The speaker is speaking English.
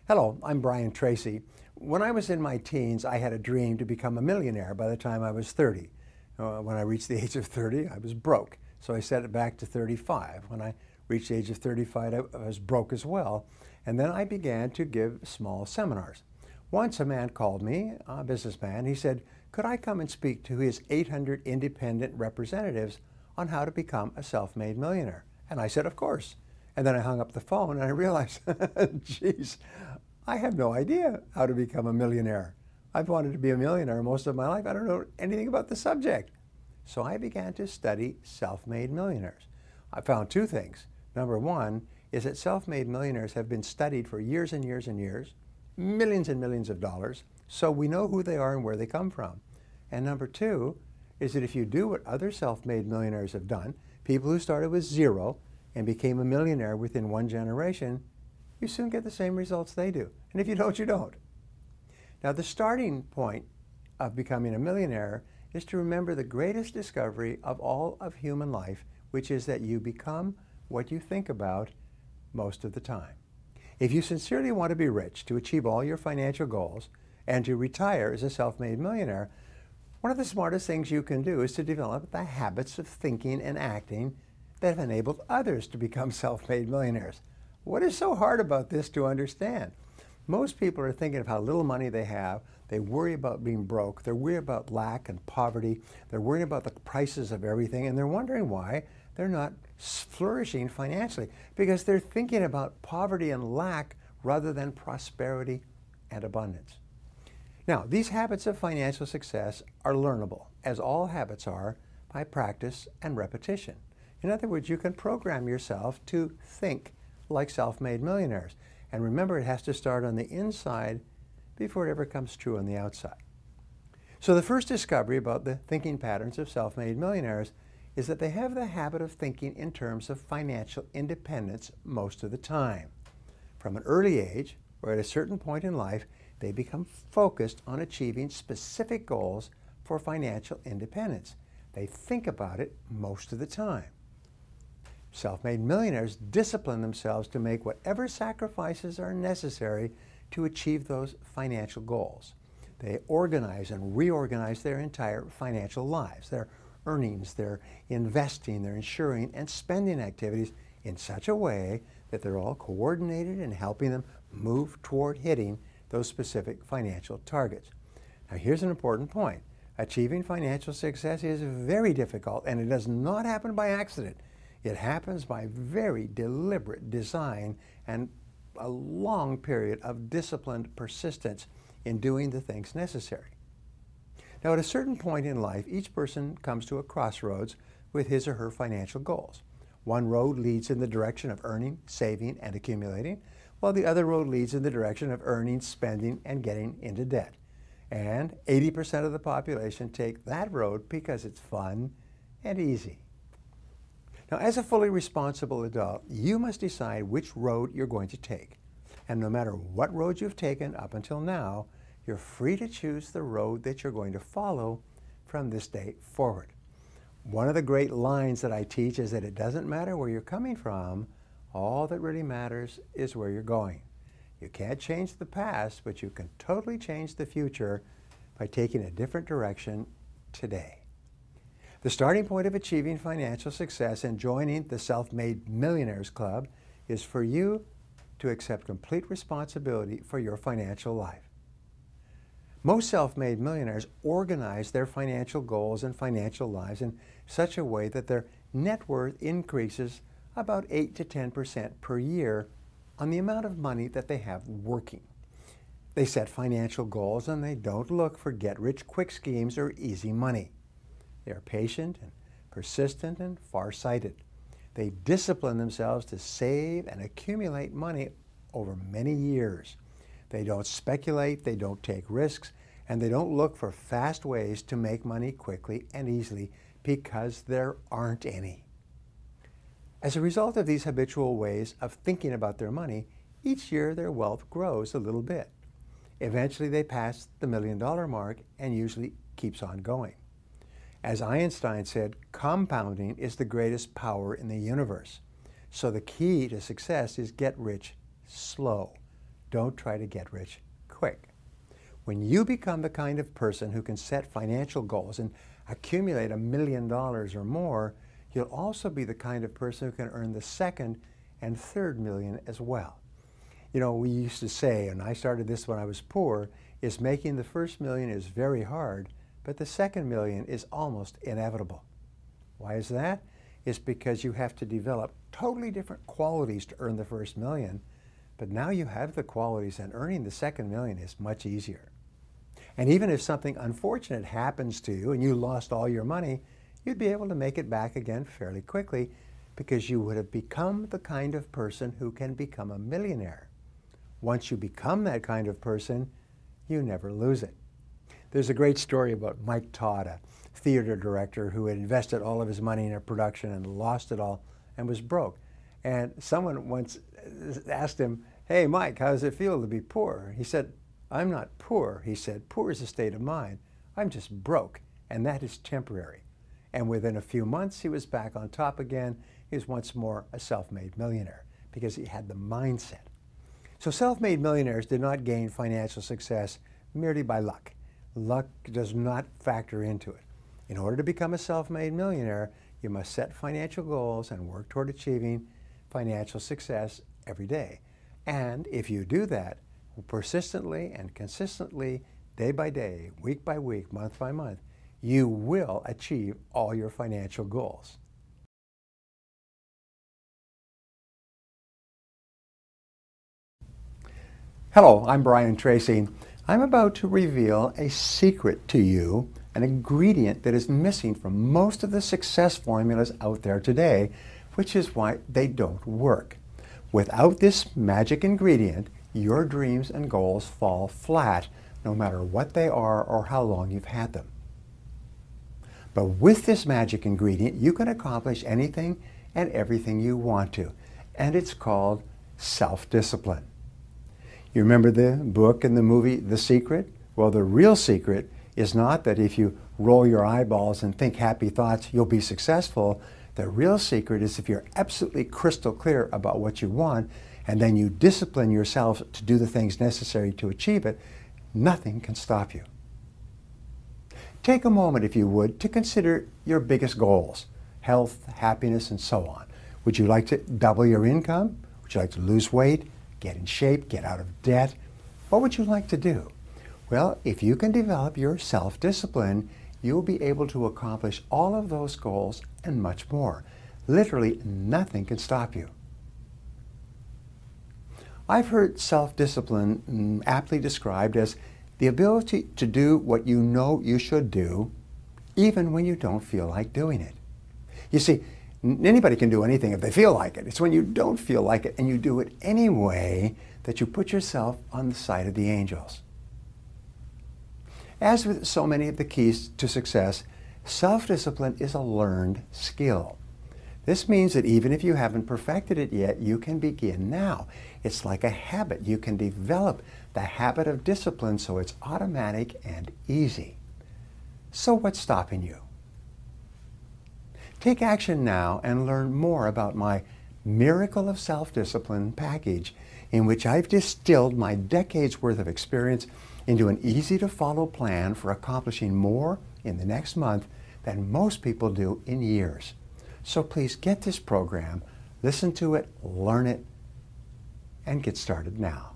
Hello, I'm Tracy. When I was in my teens, I had a dream to become a millionaire by the time I was 30. When I reached the age of 30, I was broke. So I set it back to 35. When I reached the age of 35, I was broke as well. And then I began to give small seminars. Once a man called me, a businessman. He said, could I come and speak to his 800 independent representatives on how to become a self-made millionaire? And I said, of course. And then I hung up the phone and I realized, geez, I have no idea how to become a millionaire. I've wanted to be a millionaire most of my life. I don't know anything about the subject. So I began to study self-made millionaires. I found two things. Number one is that self-made millionaires have been studied for years and years and years, millions and millions of dollars, so we know who they are and where they come from. And number two is that if you do what other self-made millionaires have done, people who started with zero and became a millionaire within one generation, you soon get the same results they do. And if you don't, you don't. Now, the starting point of becoming a millionaire is to remember the greatest discovery of all of human life, which is that you become what you think about most of the time. If you sincerely want to be rich, to achieve all your financial goals, and to retire as a self-made millionaire, one of the smartest things you can do is to develop the habits of thinking and acting that have enabled others to become self-made millionaires. What is so hard about this to understand? Most people are thinking of how little money they have. They worry about being broke. They're worried about lack and poverty. They're worried about the prices of everything, and they're wondering why they're not flourishing financially, because they're thinking about poverty and lack rather than prosperity and abundance. Now, these habits of financial success are learnable, as all habits are, by practice and repetition. In other words, you can program yourself to think like self-made millionaires. And remember, it has to start on the inside before it ever comes true on the outside. So the first discovery about the thinking patterns of self-made millionaires is that they have the habit of thinking in terms of financial independence most of the time. From an early age, or at a certain point in life, they become focused on achieving specific goals for financial independence. They think about it most of the time. Self-made millionaires discipline themselves to make whatever sacrifices are necessary to achieve those financial goals. They organize and reorganize their entire financial lives, their earnings, their investing, their insuring and spending activities in such a way that they're all coordinated and helping them move toward hitting those specific financial targets. Now, here's an important point. Achieving financial success is very difficult, and it does not happen by accident. It happens by very deliberate design and a long period of disciplined persistence in doing the things necessary. Now, at a certain point in life, each person comes to a crossroads with his or her financial goals. One road leads in the direction of earning, saving, and accumulating, while the other road leads in the direction of earning, spending, and getting into debt. And 80% of the population take that road because it's fun and easy. Now, as a fully responsible adult, you must decide which road you're going to take. And no matter what road you've taken up until now, you're free to choose the road that you're going to follow from this day forward. One of the great lines that I teach is that it doesn't matter where you're coming from, all that really matters is where you're going. You can't change the past, but you can totally change the future by taking a different direction today. The starting point of achieving financial success and joining the Self-Made Millionaires Club is for you to accept complete responsibility for your financial life. Most self-made millionaires organize their financial goals and financial lives in such a way that their net worth increases about 8 to 10% per year on the amount of money that they have working. They set financial goals and they don't look for get-rich-quick schemes or easy money. They are patient and persistent and far-sighted. They discipline themselves to save and accumulate money over many years. They don't speculate, they don't take risks, and they don't look for fast ways to make money quickly and easily because there aren't any. As a result of these habitual ways of thinking about their money, each year their wealth grows a little bit. Eventually they pass the $1 million mark and usually keeps on going. As Einstein said, compounding is the greatest power in the universe. So the key to success is get rich slow. don't try to get rich quick. When you become the kind of person who can set financial goals and accumulate $1 million or more, you'll also be the kind of person who can earn the second and third million as well. You know, we used to say, and I started this when I was poor, is making the first million is very hard, but the second million is almost inevitable. Why is that? It's because you have to develop totally different qualities to earn the first million, but now you have the qualities and earning the second million is much easier. And even if something unfortunate happens to you and you lost all your money, you'd be able to make it back again fairly quickly because you would have become the kind of person who can become a millionaire. Once you become that kind of person, you never lose it. There's a great story about Mike Todd, a theater director who had invested all of his money in a production and lost it all and was broke. And someone once asked him, "Hey, Mike, how does it feel to be poor?" He said, "I'm not poor." He said, "Poor is a state of mind. I'm just broke, and that is temporary." And within a few months, he was back on top again. He was once more a self-made millionaire because he had the mindset. So self-made millionaires did not gain financial success merely by luck. Luck does not factor into it. In order to become a self-made millionaire, you must set financial goals and work toward achieving financial success every day. And if you do that persistently and consistently, day by day, week by week, month by month, you will achieve all your financial goals. Hello, I'm Brian Tracy. I'm about to reveal a secret to you, an ingredient that is missing from most of the success formulas out there today, which is why they don't work. Without this magic ingredient, your dreams and goals fall flat, no matter what they are or how long you've had them. But with this magic ingredient, you can accomplish anything and everything you want to, and it's called self-discipline. You remember the book and the movie The Secret? Well, the real secret is not that if you roll your eyeballs and think happy thoughts, you'll be successful. The real secret is if you're absolutely crystal clear about what you want, and then you discipline yourself to do the things necessary to achieve it, nothing can stop you. Take a moment, if you would, to consider your biggest goals: health, happiness, and so on. Would you like to double your income? Would you like to lose weight, get in shape, get out of debt? What would you like to do? Well, if you can develop your self-discipline, you'll be able to accomplish all of those goals and much more. Literally nothing can stop you. I've heard self-discipline aptly described as the ability to do what you know you should do, even when you don't feel like doing it. You see, anybody can do anything if they feel like it. It's when you don't feel like it and you do it anyway that you put yourself on the side of the angels. As with so many of the keys to success, self-discipline is a learned skill. This means that even if you haven't perfected it yet, you can begin now. It's like a habit. You can develop the habit of discipline so it's automatic and easy. So what's stopping you? Take action now and learn more about my Miracle of Self-Discipline package, in which I've distilled my decades worth of experience into an easy-to-follow plan for accomplishing more in the next month than most people do in years. So please get this program, listen to it, learn it, and get started now.